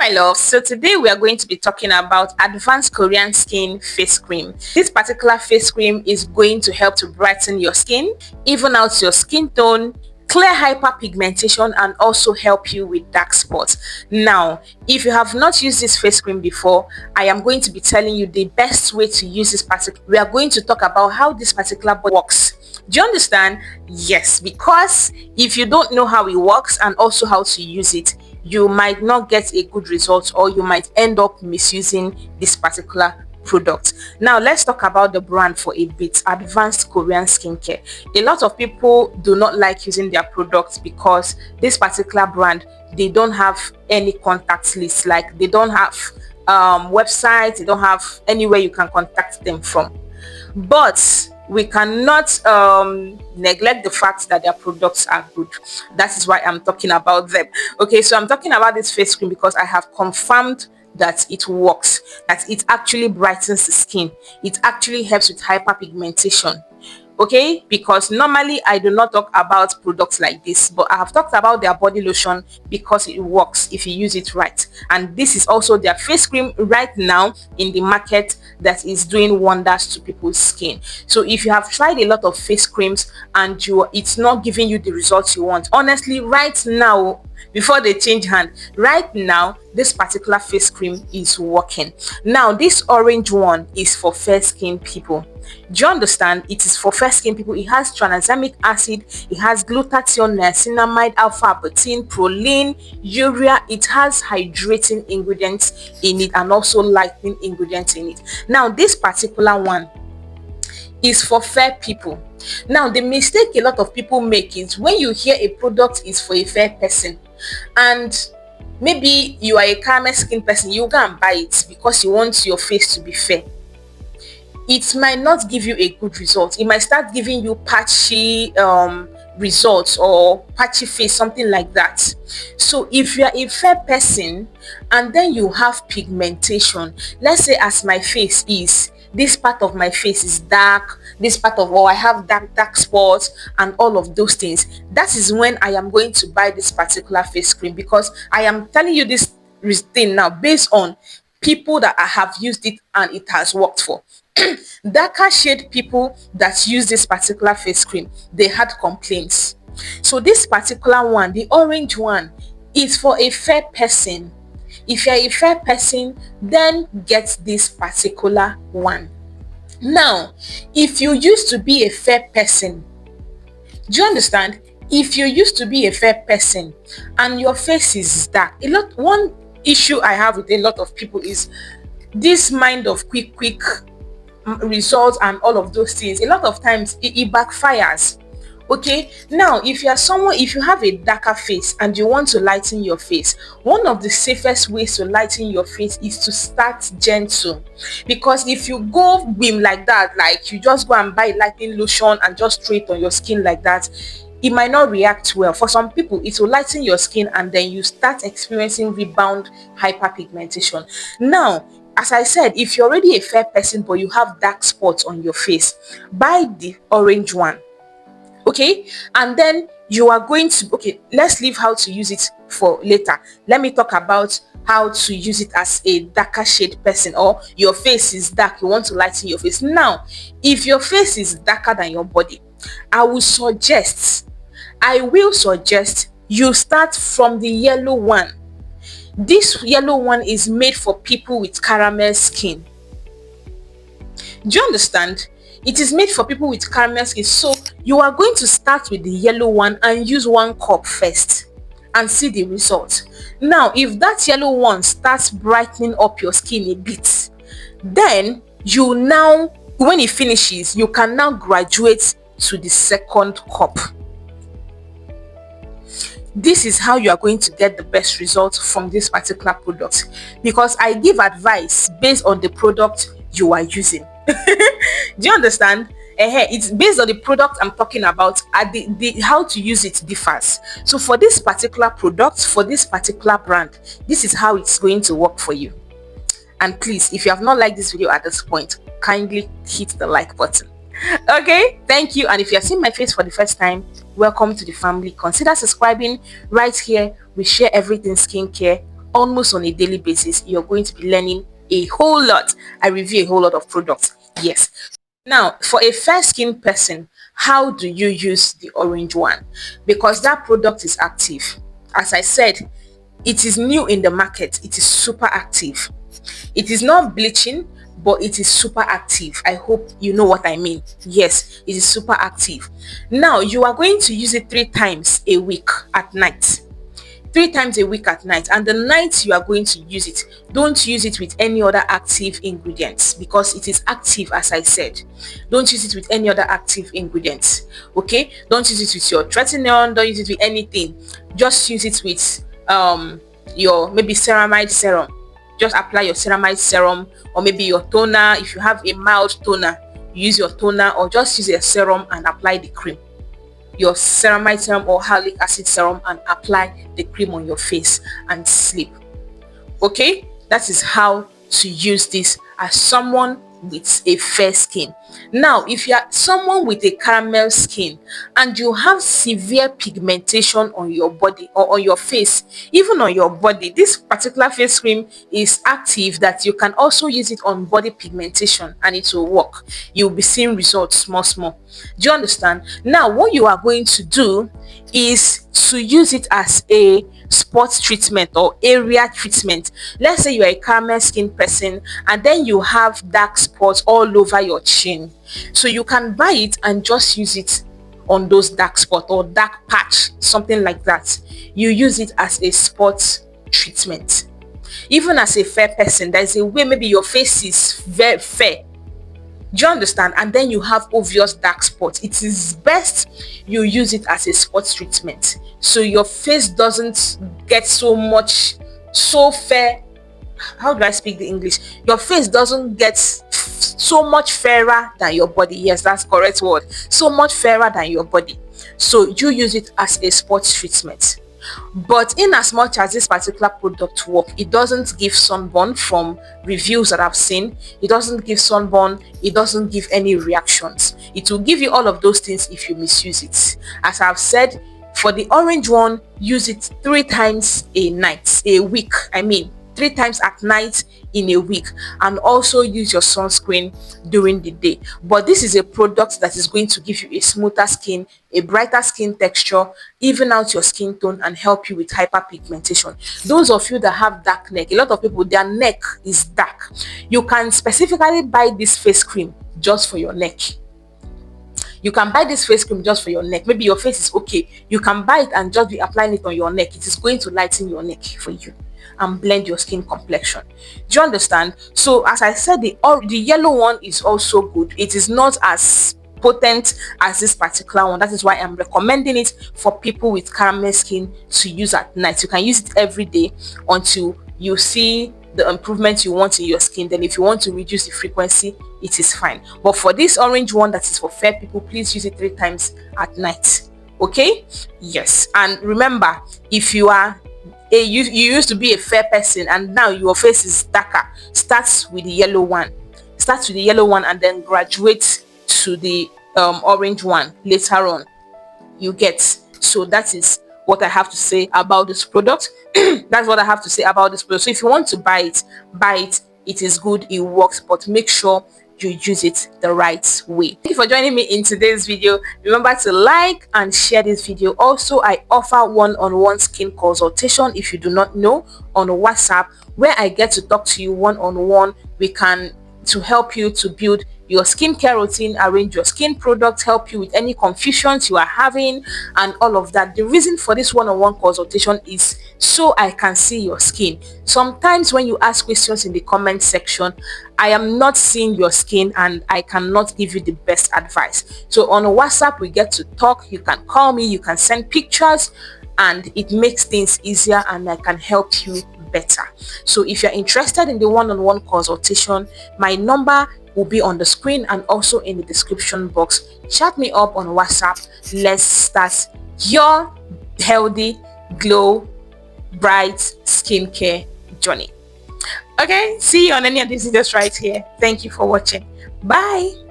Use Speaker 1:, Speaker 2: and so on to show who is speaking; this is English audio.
Speaker 1: my love, so today we are going to be talking about advanced Korean skin face cream. This particular face cream is going to help to brighten your skin, even out your skin tone, clear hyperpigmentation, and also help you with dark spots. Now, if you have not used this face cream before, I am going to be telling you the best way to use this particular. We are going to talk about how this particular works. Do you understand? Yes, because if you don't know how it works and also how to use it, you might not get a good result, or you might end up misusing this particular product. Now let's talk about the brand for a bit. Advanced Korean Skincare. A lot of people do not like using their products because this particular brand, they don't have any contact list. Like, they don't have websites, they don't have anywhere you can contact them from. But we cannot neglect the fact that their products are good. That is why I'm talking about them. Okay, so I'm talking about this face cream because I have confirmed that it works, that it actually brightens the skin. It actually helps with hyperpigmentation. Okay, because normally I do not talk about products like this, but I have talked about their body lotion because it works if you use it right. And this is also their face cream right now in the market that is doing wonders to people's skin. So if you have tried a lot of face creams and it's not giving you the results you want, honestly, right now, before they change hand, right now this particular face cream is working. Now this orange one is for fair skin people. Do you understand? It is for fair skin people. It has tranexamic acid, it has glutathione, niacinamide, alpha-arbutin, proline, urea. It has hydrating ingredients in it and also lightening ingredients in it. Now this particular one is for fair people. Now the mistake a lot of people make is when you hear a product is for a fair person, and maybe you are a caramel skin person, you go and buy it because you want your face to be fair. It might not give you a good result. It might start giving you patchy results or patchy face, something like that. So if you are a fair person and then you have pigmentation, let's say as my face is, this part of my face is dark, this part of, I have dark spots and all of those things, that is when I am going to buy this particular face cream, because I am telling you this thing now based on people that I have used it and it has worked for. Darker shade people that use this particular face cream, they had complaints. So this particular one, the orange one, is for a fair person. If you're a fair person, then get this particular one. Now, if you used to be a fair person, do you understand? If you used to be a fair person and your face is dark, one issue I have with a lot of people is this mind of quick results and all of those things. A lot of times it backfires. Okay, now if you have a darker face and you want to lighten your face, one of the safest ways to lighten your face is to start gentle. Because if you go beam like that, like you just go and buy lightening lotion and just throw it on your skin like that, it might not react well. For some people, it will lighten your skin and then you start experiencing rebound hyperpigmentation. Now, as I said, if you're already a fair person but you have dark spots on your face, buy the orange one. Okay, and then you are going to, okay, let's leave how to use it for later. Let me talk about how to use it as a darker shade person, or your face is dark, you want to lighten your face. Now, if your face is darker than your body, I will suggest you start from the yellow one. This yellow one is made for people with caramel skin. Do you understand? It is made for people with caramel skin. So you are going to start with the yellow one and use 1 cup first and see the result. Now, if that yellow one starts brightening up your skin a bit, then when it finishes, you can now graduate to the 2nd cup. This is how you are going to get the best results from this particular product, because I give advice based on the product you are using. Do you understand? It's based on the product I'm talking about. How to use it differs. So for this particular product, for this particular brand, this is how it's going to work for you. And please, if you have not liked this video at this point, kindly hit the like button. Okay, thank you. And if you are seeing my face for the first time, welcome to the family. Consider subscribing. Right here we share everything skincare almost on a daily basis. You're going to be learning a whole lot. I review a whole lot of products. Yes. Now, for a fair skin person, how do you use the orange one? Because that product is active. As I said, it is new in the market. It is super active. It is not bleaching, but it is super active. I hope you know what I mean. Yes, it is super active. Now, you are going to use it 3 times a week at night. 3 times a week at night, and the night you are going to use it, don't use it with any other active ingredients because it is active. As I said, don't use it with any other active ingredients. Okay, don't use it with your tretinoin, don't use it with anything. Just use it with your maybe ceramide serum. Just apply your ceramide serum, or maybe your toner. If you have a mild toner, use your toner, or just use a serum and apply the cream, your ceramide serum or hyaluronic acid serum, and apply the cream on your face and sleep. Okay, that is how to use this as someone with a fair skin. Now, if you are someone with a caramel skin and you have severe pigmentation on your body or on your face, even on your body, this particular face cream is active that you can also use it on body pigmentation and it will work. You'll be seeing results small. Do you understand? Now, what you are going to do is to use it as a spot treatment or area treatment. Let's say you are a caramel skin person and then you have dark spots all over your chin, so you can buy it and just use it on those dark spot or dark patch, something like that. You use it as a spot treatment. Even as a fair person, there's a way maybe your face is very fair. Do you understand? And then you have obvious dark spots. It is best you use it as a spot treatment so your face doesn't get so fair. How do I speak the English? Your face doesn't get so much fairer than your body. Yes, that's correct word. So much fairer than your body. So you use it as a spot treatment. But in as much as this particular product work, it doesn't give sunburn. From reviews that I've seen, it doesn't give sunburn, it doesn't give any reactions. It will give you all of those things if you misuse it. As I've said, for the orange one, use it 3 times a week. 3 times at night in a week, and also use your sunscreen during the day. But this is a product that is going to give you a smoother skin, a brighter skin texture, even out your skin tone, and help you with hyperpigmentation. Those of you that have dark neck, a lot of people, their neck is dark. You can specifically buy this face cream just for your neck. You can buy this face cream just for your neck. Maybe your face is okay, you can buy it and just be applying it on your neck. It is going to lighten your neck for you and blend your skin complexion. Do you understand? So as I said, the yellow one is also good. It is not as potent as this particular one. That is why I'm recommending it for people with caramel skin to use at night. You can use it every day until you see the improvement you want in your skin. Then if you want to reduce the frequency, it is fine. But for this orange one that is for fair people, please use it 3 times at night. Okay? Yes. And remember, if you are you used to be a fair person and now your face is darker, start with the yellow one. And then graduate to the orange one later on. You get. So that is what I have to say about this product. That's what I have to say about this product. So if you want to buy it, buy it. It is good, it works, but make sure you use it the right way. Thank you for joining me in today's video. Remember to like and share this video. Also, I offer one-on-one skin consultation, if you do not know, on WhatsApp, where I get to talk to you one-on-one. To help you to build your skincare routine, arrange your skin products, help you with any confusions you are having, and all of that. The reason for this one-on-one consultation is so I can see your skin. Sometimes when you ask questions in the comment section, I am not seeing your skin and I cannot give you the best advice. So on WhatsApp, we get to talk. You can call me, you can send pictures, and it makes things easier and I can help you better. So if you're interested in the one-on-one consultation, my number will be on the screen and also in the description box. Chat me up on WhatsApp. Let's start your healthy, glow, bright skincare journey. Okay, see you on any of these videos right here. Thank you for watching. Bye.